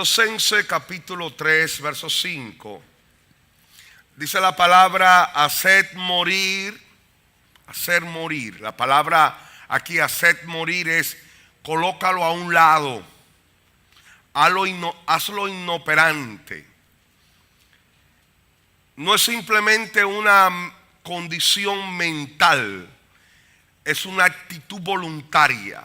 Colosenses capítulo 3, verso 5. Dice la palabra hacer morir. La palabra aquí hacer morir es colócalo a un lado. Hazlo inoperante. No es simplemente una condición mental, es una actitud voluntaria.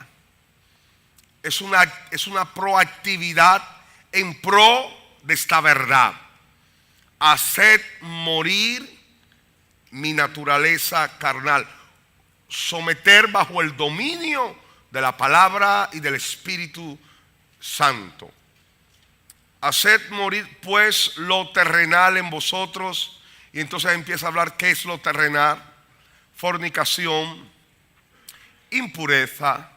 Es una proactividad en pro de esta verdad. Haced morir mi naturaleza carnal. Someter bajo el dominio de la palabra y del Espíritu Santo. Haced morir pues lo terrenal en vosotros. Y entonces empieza a hablar qué es lo terrenal. Fornicación, impureza,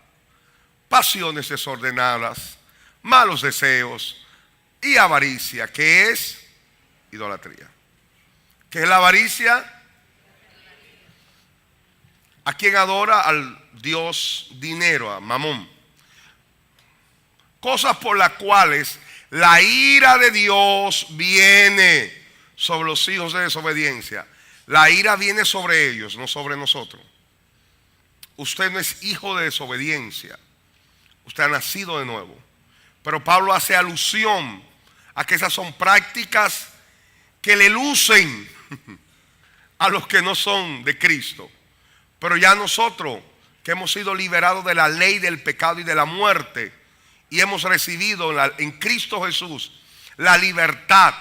pasiones desordenadas, malos deseos y avaricia, que es idolatría. ¿Qué es la avaricia? ¿A quién adora? Al Dios dinero, a Mamón. Cosas por las cuales la ira de Dios viene sobre los hijos de desobediencia. La ira viene sobre ellos, no sobre nosotros. Usted no es hijo de desobediencia. Usted ha nacido de nuevo. Pero Pablo hace alusión a que esas son prácticas que le lucen a los que no son de Cristo. Pero ya nosotros que hemos sido liberados de la ley del pecado y de la muerte y hemos recibido en Cristo Jesús la libertad,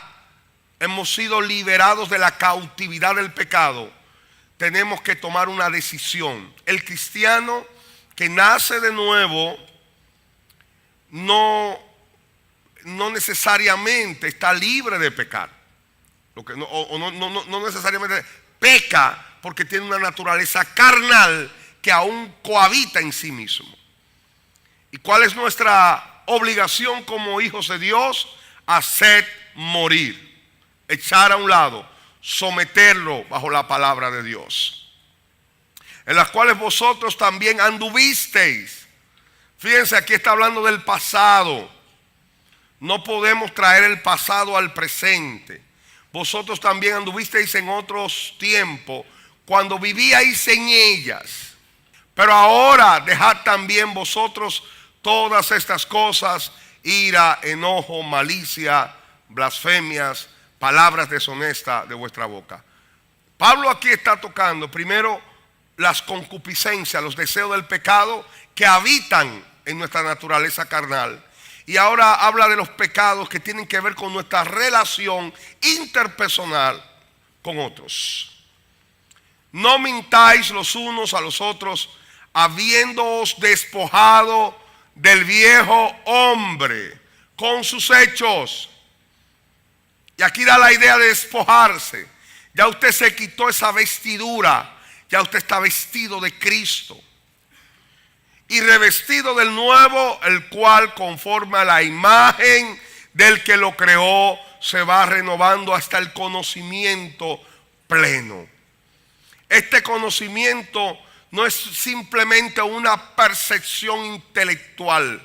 hemos sido liberados de la cautividad del pecado, tenemos que tomar una decisión. El cristiano que nace de nuevo no necesariamente está libre de pecar. No necesariamente peca porque tiene una naturaleza carnal que aún cohabita en sí mismo. ¿Y cuál es nuestra obligación como hijos de Dios? Hacer morir, echar a un lado, someterlo bajo la palabra de Dios, en las cuales vosotros también anduvisteis. Fíjense, aquí está hablando del pasado. No podemos traer el pasado al presente. Vosotros también anduvisteis en otros tiempos cuando vivíais en ellas. Pero ahora dejad también vosotros todas estas cosas: ira, enojo, malicia, blasfemias, palabras deshonestas de vuestra boca. Pablo aquí está tocando primero las concupiscencias, los deseos del pecado que habitan en nuestra naturaleza carnal. Y ahora habla de los pecados que tienen que ver con nuestra relación interpersonal con otros. No mintáis los unos a los otros, habiéndoos despojado del viejo hombre con sus hechos. Y aquí da la idea de despojarse. Ya usted se quitó esa vestidura, ya usted está vestido de Cristo y revestido del nuevo, el cual conforme a la imagen del que lo creó se va renovando hasta el conocimiento pleno. Este conocimiento no es simplemente una percepción intelectual,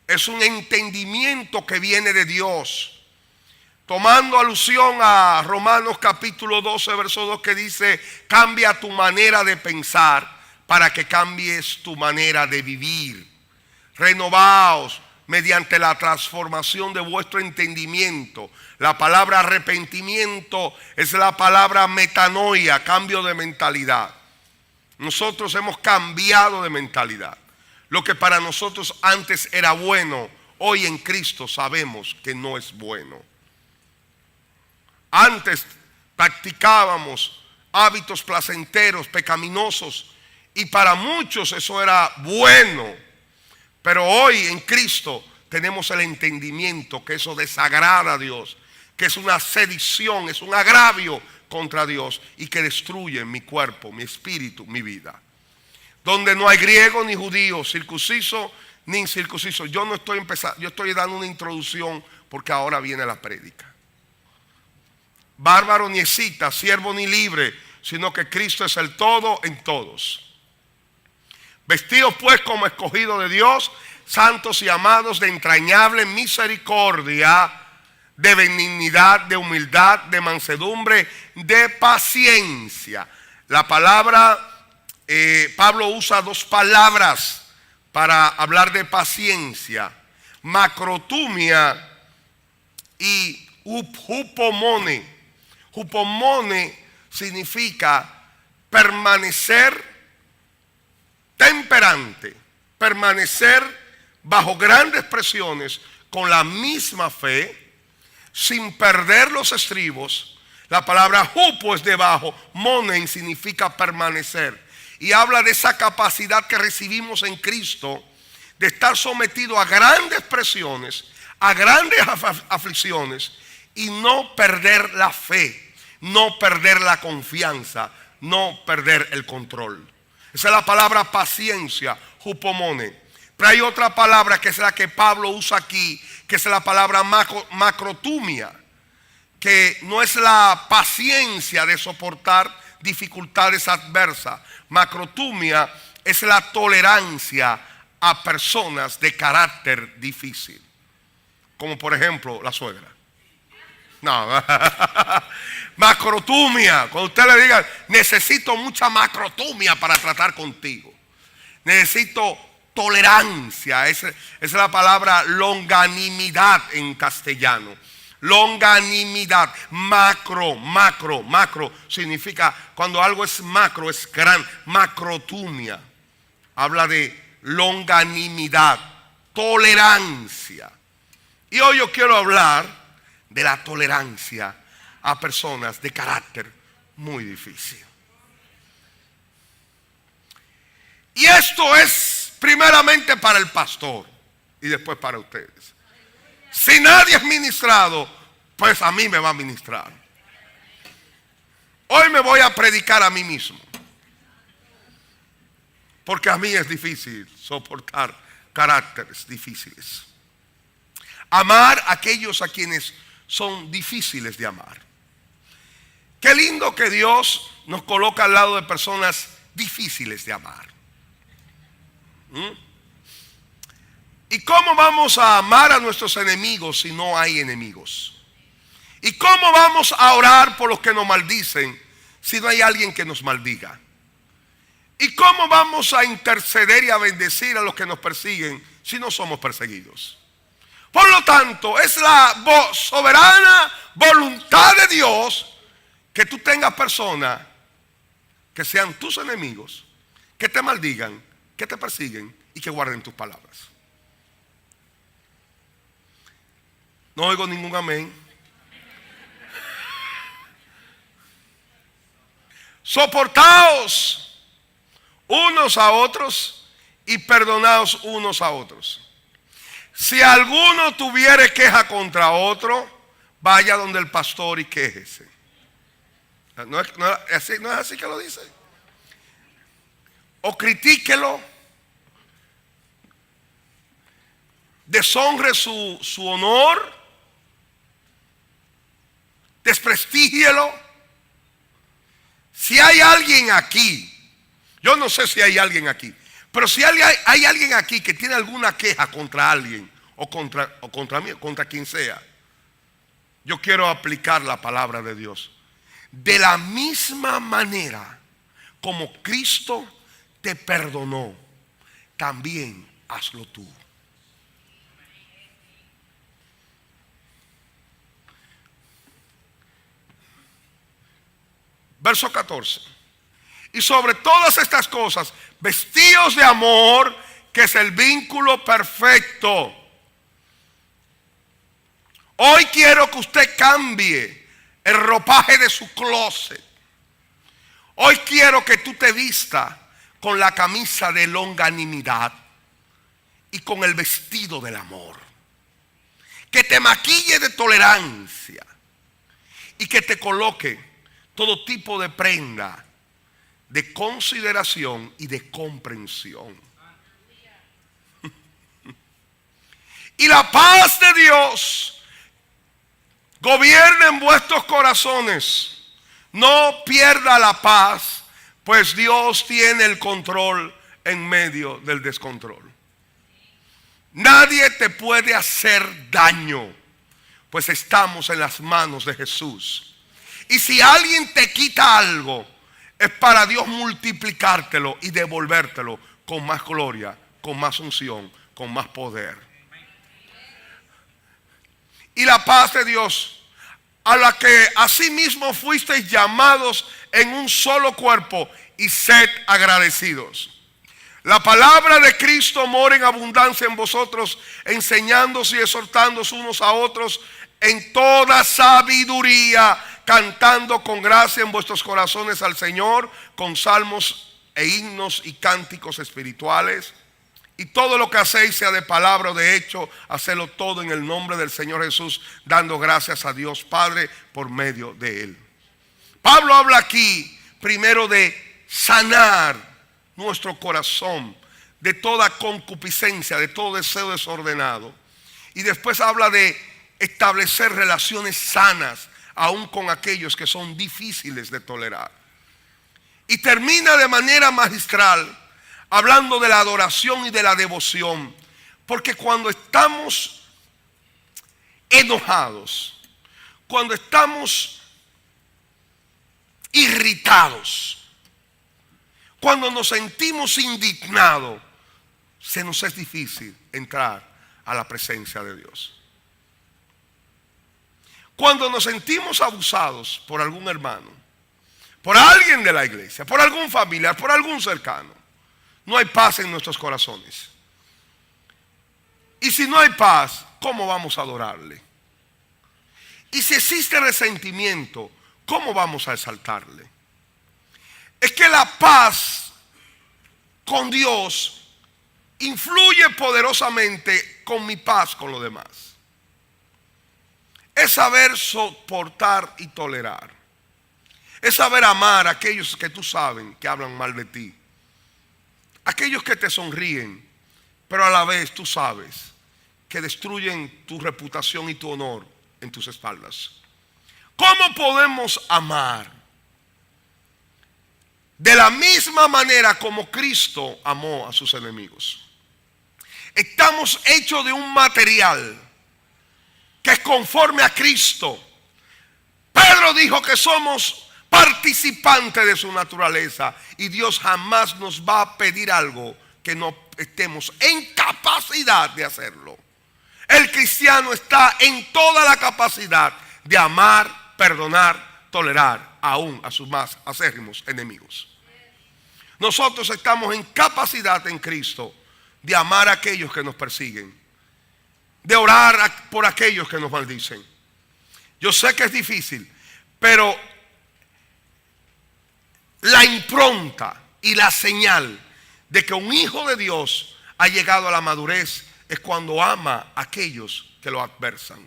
es un entendimiento que viene de Dios. Tomando alusión a Romanos capítulo 12, verso 2, que dice: cambia tu manera de pensar para que cambies tu manera de vivir. Renovaos mediante la transformación de vuestro entendimiento. La palabra arrepentimiento es la palabra metanoia, cambio de mentalidad. Nosotros hemos cambiado de mentalidad. Lo que para nosotros antes era bueno, hoy en Cristo sabemos que no es bueno. Antes practicábamos hábitos placenteros, pecaminosos, y para muchos eso era bueno. Pero hoy en Cristo tenemos el entendimiento que eso desagrada a Dios, que es una sedición, es un agravio contra Dios y que destruye mi cuerpo, mi espíritu, mi vida. Donde no hay griego ni judío, circunciso ni incircunciso. Yo no estoy empezando, yo estoy dando una introducción porque ahora viene la prédica. Bárbaro ni escita, siervo ni libre, sino que Cristo es el todo en todos. Vestidos pues como escogidos de Dios, santos y amados, de entrañable misericordia, de benignidad, de humildad, de mansedumbre, de paciencia. La palabra, Pablo usa dos palabras para hablar de paciencia: macrotumia y hupomone. Hupomone significa permanecer temperante, permanecer bajo grandes presiones con la misma fe, sin perder los estribos. La palabra hupo es debajo, monen significa permanecer, y habla de esa capacidad que recibimos en Cristo de estar sometido a grandes presiones, a grandes aflicciones, y no perder la fe, no perder la confianza, no perder el control. Esa es la palabra paciencia, hupomone. Pero hay otra palabra que es la que Pablo usa aquí, que es la palabra macrotumia, que no es la paciencia de soportar dificultades adversas. Macrotumia es la tolerancia a personas de carácter difícil, como por ejemplo la suegra. No, macrotumia, cuando usted le diga: necesito mucha macrotumia para tratar contigo, necesito tolerancia. Esa es la palabra longanimidad en castellano. Longanimidad, macro significa, cuando algo es macro, es gran. Macrotumia habla de longanimidad, tolerancia. Y hoy yo quiero hablar de la tolerancia a personas de carácter muy difícil. Y esto es primeramente para el pastor y después para ustedes. Si nadie es ministrado, pues a mí me va a ministrar. Hoy me voy a predicar a mí mismo, porque a mí es difícil soportar caracteres difíciles. Amar a aquellos a quienes son difíciles de amar. Qué lindo que Dios nos coloca al lado de personas difíciles de amar. ¿Y cómo vamos a amar a nuestros enemigos si no hay enemigos? ¿Y cómo vamos a orar por los que nos maldicen si no hay alguien que nos maldiga? ¿Y cómo vamos a interceder y a bendecir a los que nos persiguen si no somos perseguidos? Por lo tanto, es la soberana voluntad de Dios que tú tengas personas que sean tus enemigos, que te maldigan, que te persiguen y que guarden tus palabras. No oigo ningún amén. Soportaos unos a otros y perdonaos unos a otros. Si alguno tuviere queja contra otro, vaya donde el pastor y quéjese. ¿No es así que lo dice? O critíquelo, deshonre su honor, desprestígielo. Si hay alguien aquí, yo no sé si hay alguien aquí, pero si hay alguien aquí que tiene alguna queja contra alguien o contra mí, contra quien sea, yo quiero aplicar la palabra de Dios. De la misma manera como Cristo te perdonó, también hazlo tú. Verso 14. Y sobre todas estas cosas, vestíos de amor, que es el vínculo perfecto. Hoy quiero que usted cambie el ropaje de su closet. Hoy quiero que tú te vistas con la camisa de longanimidad y con el vestido del amor. Que te maquille de tolerancia y que te coloque todo tipo de prenda de consideración y de comprensión. Y la paz de Dios gobierna en vuestros corazones. No pierda la paz, pues Dios tiene el control en medio del descontrol. Nadie te puede hacer daño, pues estamos en las manos de Jesús. Y si alguien te quita algo, es para Dios multiplicártelo y devolvértelo con más gloria, con más unción, con más poder. Y la paz de Dios, a la que asimismo fuisteis llamados en un solo cuerpo, y sed agradecidos. La palabra de Cristo mora en abundancia en vosotros, enseñándoos y exhortándoos unos a otros en toda sabiduría, cantando con gracia en vuestros corazones al Señor, con salmos e himnos y cánticos espirituales. Y todo lo que hacéis, sea de palabra o de hecho, hacedlo todo en el nombre del Señor Jesús, dando gracias a Dios Padre por medio de Él. Pablo habla aquí primero de sanar nuestro corazón de toda concupiscencia, de todo deseo desordenado. Y después habla de establecer relaciones sanas, aún con aquellos que son difíciles de tolerar. Y termina de manera magistral hablando de la adoración y de la devoción. Porque cuando estamos enojados, cuando estamos irritados, cuando nos sentimos indignados, se nos es difícil entrar a la presencia de Dios. Cuando nos sentimos abusados por algún hermano, por alguien de la iglesia, por algún familiar, por algún cercano, no hay paz en nuestros corazones. Y si no hay paz, ¿cómo vamos a adorarle? Y si existe resentimiento, ¿cómo vamos a exaltarle? Es que la paz con Dios influye poderosamente con mi paz con los demás. Es saber soportar y tolerar. Es saber amar a aquellos que tú sabes que hablan mal de ti. Aquellos que te sonríen, pero a la vez tú sabes que destruyen tu reputación y tu honor en tus espaldas. ¿Cómo podemos amar? De la misma manera como Cristo amó a sus enemigos. Estamos hechos de un material que es conforme a Cristo. Pedro dijo que somos participantes de su naturaleza y Dios jamás nos va a pedir algo que no estemos en capacidad de hacerlo. El cristiano está en toda la capacidad de amar, perdonar, tolerar aún a sus más acérrimos enemigos. Nosotros estamos en capacidad en Cristo de amar a aquellos que nos persiguen, de orar por aquellos que nos maldicen. Yo sé que es difícil, pero la impronta y la señal de que un hijo de Dios ha llegado a la madurez es cuando ama a aquellos que lo adversan.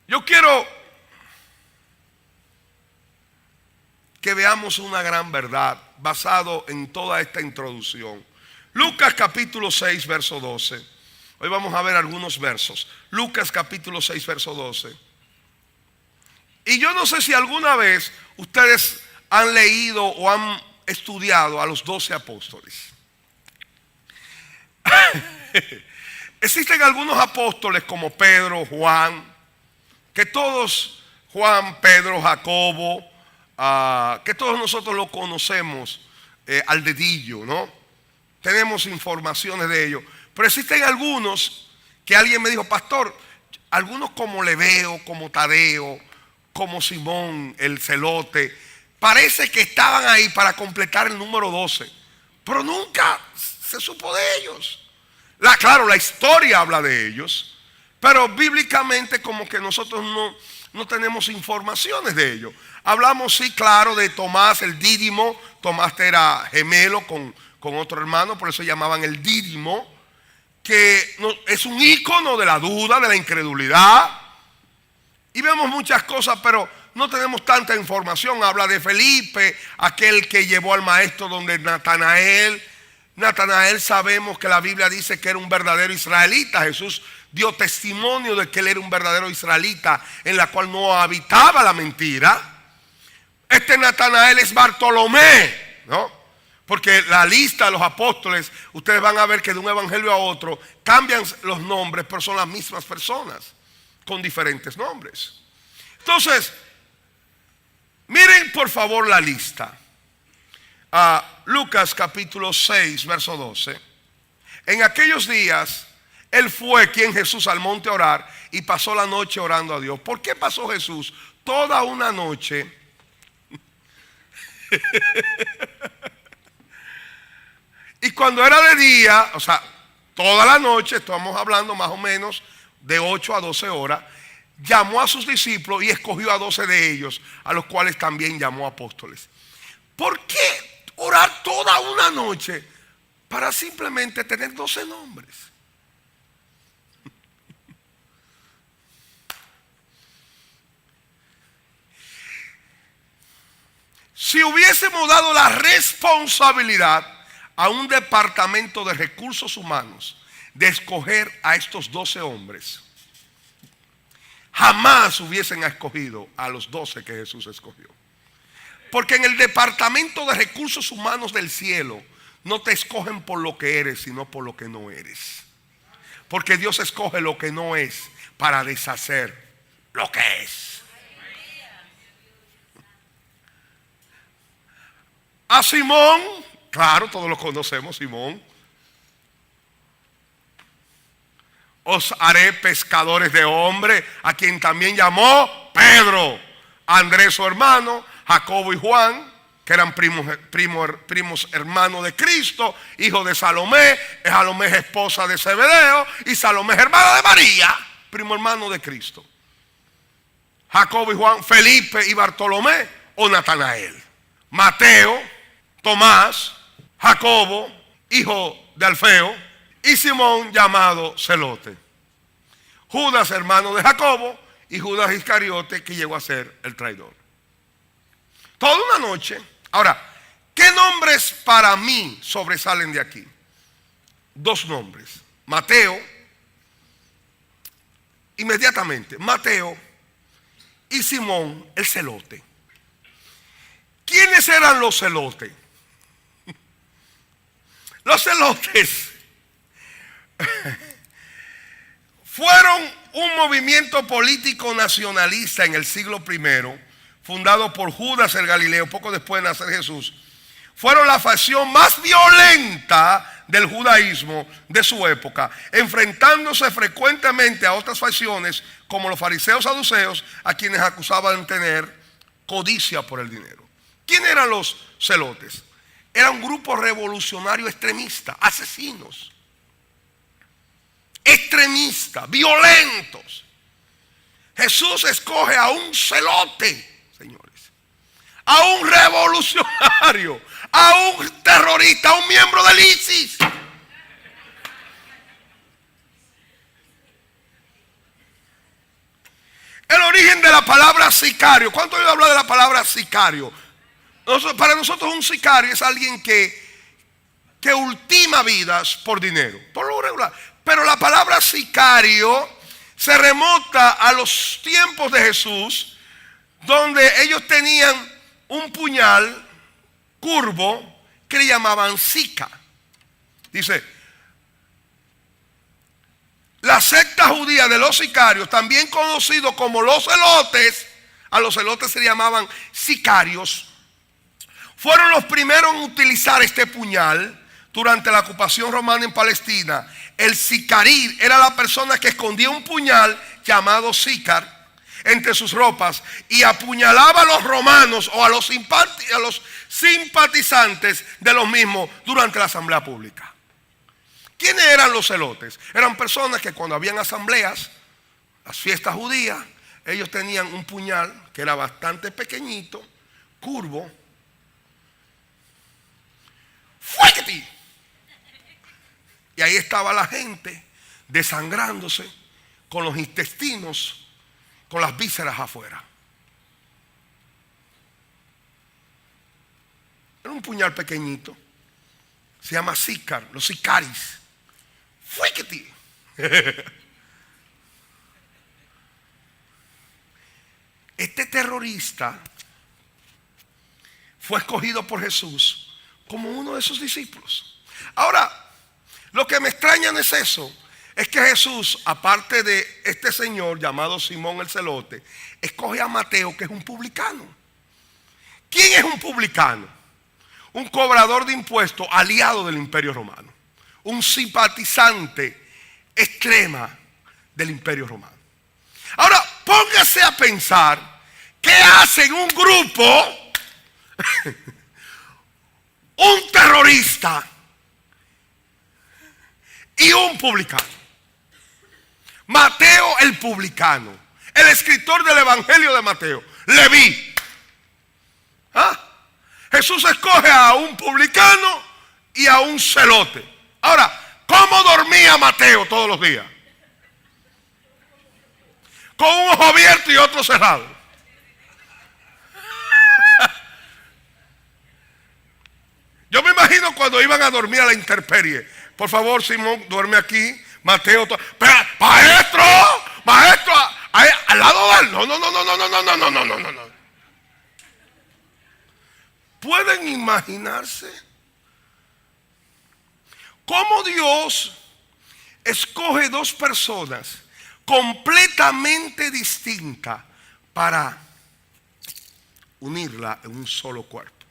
Yo quiero que veamos una gran verdad basado en toda esta introducción. Lucas capítulo 6, verso 12. Hoy vamos a ver algunos versos. Lucas capítulo 6, verso 12. Y yo no sé si alguna vez ustedes han leído o han estudiado a los 12 apóstoles. Existen algunos apóstoles como Pedro, Juan, que todos, Juan, Pedro, Jacobo, que todos nosotros lo conocemos al dedillo, ¿no? Tenemos informaciones de ellos. Pero existen algunos que alguien me dijo, pastor, algunos como Leveo, como Tadeo, como Simón, el celote, parece que estaban ahí para completar el número 12, pero nunca se supo de ellos. Claro, la historia habla de ellos, pero bíblicamente como que nosotros no tenemos informaciones de ellos. Hablamos, sí, claro, de Tomás, el Dídimo. Tomás era gemelo con otro hermano, por eso llamaban el Dídimo, que es un ícono de la duda, de la incredulidad. Y vemos muchas cosas, pero no tenemos tanta información. Habla de Felipe, aquel que llevó al maestro donde Natanael. Natanael, sabemos que la Biblia dice que era un verdadero israelita. Jesús dio testimonio de que él era un verdadero israelita, en la cual no habitaba la mentira. Este Natanael es Bartolomé, ¿no? Porque la lista de los apóstoles, ustedes van a ver que de un evangelio a otro cambian los nombres, pero son las mismas personas con diferentes nombres. Entonces, miren por favor la lista. Lucas capítulo 6, verso 12. En aquellos días, él fue quien Jesús al monte a orar y pasó la noche orando a Dios. ¿Por qué pasó Jesús toda una noche? Y cuando era de día, o sea, toda la noche, estamos hablando más o menos de 8 a 12 horas, llamó a sus discípulos y escogió a 12 de ellos, a los cuales también llamó apóstoles. ¿Por qué orar toda una noche para simplemente tener 12 nombres? Si hubiésemos dado la responsabilidad a un departamento de recursos humanos de escoger a estos 12 hombres, jamás hubiesen escogido a los 12 que Jesús escogió. Porque en el departamento de recursos humanos del cielo no te escogen por lo que eres, sino por lo que no eres. Porque Dios escoge lo que no es para deshacer lo que es. A Simón, claro, todos lo conocemos, Simón. Os haré pescadores de hombres, a quien también llamó Pedro. Andrés su hermano, Jacobo y Juan, que eran primos hermanos de Cristo, hijo de Salomé. Salomé es esposa de Zebedeo y Salomé es hermana de María, primo hermano de Cristo. Jacobo y Juan, Felipe y Bartolomé o Natanael. Mateo, Tomás, Jacobo, hijo de Alfeo, y Simón llamado Celote. Judas, hermano de Jacobo, y Judas Iscariote, que llegó a ser el traidor. Toda una noche. Ahora, ¿qué nombres para mí sobresalen de aquí? 2 nombres. Mateo, inmediatamente, Mateo y Simón el celote. ¿Quiénes eran los celotes? Los celotes fueron un movimiento político nacionalista en el siglo I, fundado por Judas el Galileo, poco después de nacer Jesús. Fueron la facción más violenta del judaísmo de su época, enfrentándose frecuentemente a otras facciones como los fariseos saduceos, a quienes acusaban de tener codicia por el dinero. ¿Quién eran los celotes? Era un grupo revolucionario extremista, asesinos, extremistas, violentos. Jesús escoge a un celote, señores, a un revolucionario, a un terrorista, a un miembro del ISIS. El origen de la palabra sicario. ¿Cuánto oído hablar de la palabra sicario? Para nosotros un sicario es alguien que ultima vidas por dinero, por lo regular. Pero la palabra sicario se remonta a los tiempos de Jesús, donde ellos tenían un puñal curvo que le llamaban sica. Dice, la secta judía de los sicarios, también conocido como los celotes, a los celotes se llamaban sicarios, fueron los primeros en utilizar este puñal durante la ocupación romana en Palestina. El sicarí era la persona que escondía un puñal llamado sícar entre sus ropas y apuñalaba a los romanos o a los simpatizantes de los mismos durante la asamblea pública. ¿Quiénes eran los celotes? Eran personas que cuando habían asambleas, las fiestas judías, ellos tenían un puñal que era bastante pequeñito, curvo. ¡Fuéquete! Y ahí estaba la gente desangrándose con los intestinos, con las vísceras afuera. Era un puñal pequeñito. Se llama sícar, los sicaris. ¡Fuéquete! Este terrorista fue escogido por Jesús como uno de sus discípulos. Ahora, lo que me extraña no es eso. Es que Jesús, aparte de este señor llamado Simón el Celote, escoge a Mateo, que es un publicano. ¿Quién es un publicano? Un cobrador de impuestos aliado del Imperio Romano. Un simpatizante extrema del Imperio Romano. Ahora, póngase a pensar qué hacen un grupo, un terrorista y un publicano. Mateo el publicano, el escritor del Evangelio de Mateo, Leví. Jesús escoge a un publicano y a un celote. Ahora, ¿cómo dormía Mateo todos los días? Con un ojo abierto y otro cerrado. Yo me imagino cuando iban a dormir a la intemperie. Por favor, Simón, duerme aquí. Mateo, maestro, al lado de él. No. ¿Pueden imaginarse cómo Dios escoge dos personas completamente distintas para unirla en un solo cuerpo?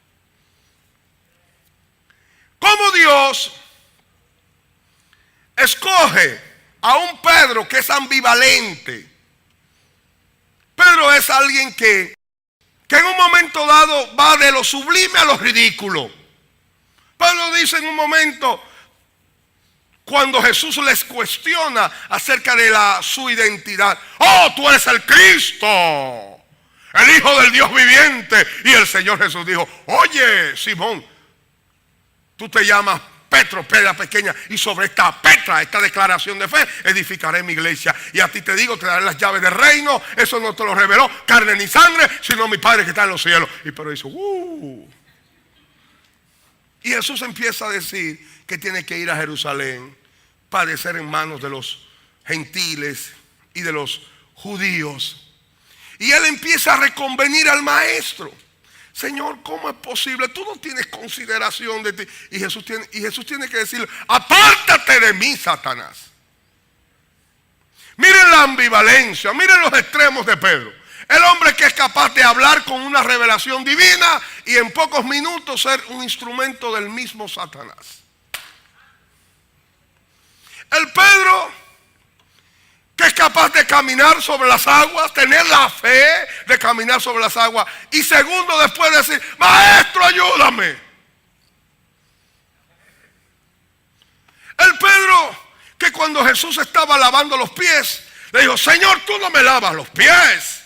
¿Cómo Dios escoge a un Pedro que es ambivalente? Pedro es alguien que en un momento dado va de lo sublime a lo ridículo. Pedro dice en un momento, cuando Jesús les cuestiona acerca de su identidad: oh, tú eres el Cristo, el Hijo del Dios viviente. Y el Señor Jesús dijo: oye, Simón, tú te llamas Petro, piedra pequeña, y sobre esta Petra, esta declaración de fe, edificaré mi iglesia. Y a ti te digo, te daré las llaves del reino. Eso no te lo reveló carne ni sangre, sino mi Padre que está en los cielos. Y Pedro dice: Y Jesús empieza a decir que tiene que ir a Jerusalén, padecer en manos de los gentiles y de los judíos. Y él empieza a reconvenir al maestro. Señor, ¿cómo es posible? Tú no tienes consideración de ti. Y Jesús tiene que decirle: apártate de mí, Satanás. Miren la ambivalencia, miren los extremos de Pedro. El hombre que es capaz de hablar con una revelación divina y en pocos minutos ser un instrumento del mismo Satanás. El Pedro que es capaz de caminar sobre las aguas, tener la fe de caminar sobre las aguas, y segundo después decir: maestro, ayúdame. El Pedro que cuando Jesús estaba lavando los pies, le dijo: Señor, tú no me lavas los pies.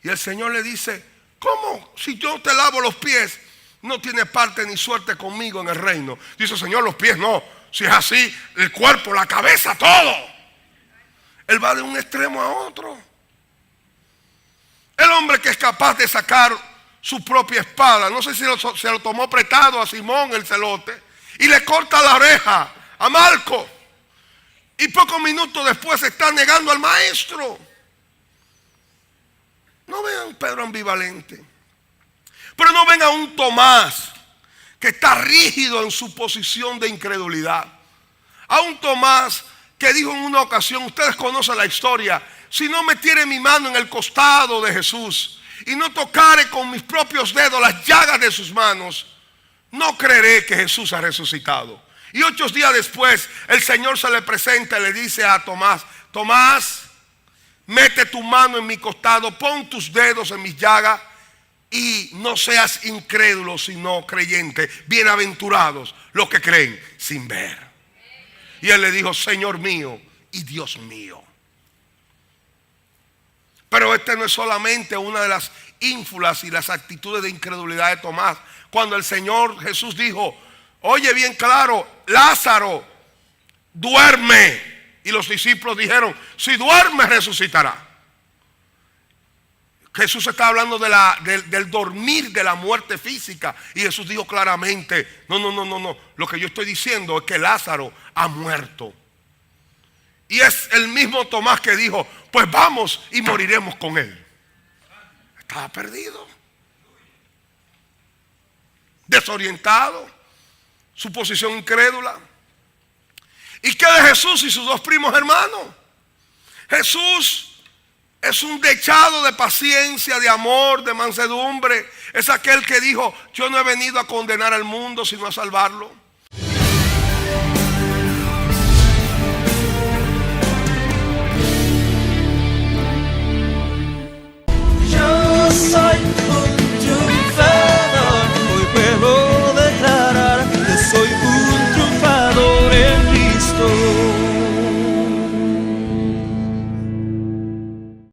Y el Señor le dice: ¿cómo? Si yo te lavo los pies, no tienes parte ni suerte conmigo en el reino. Dice: Señor, los pies no. Si es así, el cuerpo, la cabeza, todo. Él va de un extremo a otro. El hombre que es capaz de sacar su propia espada, no sé si se lo tomó prestado a Simón el celote, y le corta la oreja a Marco. Y pocos minutos después se está negando al maestro. No ven a un Pedro ambivalente. Pero no ven a un Tomás que está rígido en su posición de incredulidad. A un Tomás que dijo en una ocasión: ustedes conocen la historia, si no metiere mi mano en el costado de Jesús y no tocare con mis propios dedos las llagas de sus manos, no creeré que Jesús ha resucitado. Y 8 días después el Señor se le presenta y le dice a Tomás: Tomás, mete tu mano en mi costado, pon tus dedos en mis llagas y no seas incrédulo sino creyente. Bienaventurados los que creen sin ver. Y él le dijo: Señor mío y Dios mío. Pero este no es solamente una de las ínfulas y las actitudes de incredulidad de Tomás. Cuando el Señor Jesús dijo: oye bien claro, Lázaro duerme. Y los discípulos dijeron: si duerme, resucitará. Jesús está hablando del dormir, de la muerte física. Y Jesús dijo claramente: no. Lo que yo estoy diciendo es que Lázaro ha muerto. Y es el mismo Tomás que dijo: pues vamos y moriremos con él. Estaba perdido, desorientado. su posición incrédula. ¿Y qué de Jesús y sus dos primos hermanos? Jesús es un dechado de paciencia, de amor, de mansedumbre. Es aquel que dijo: yo no he venido a condenar al mundo, sino a salvarlo.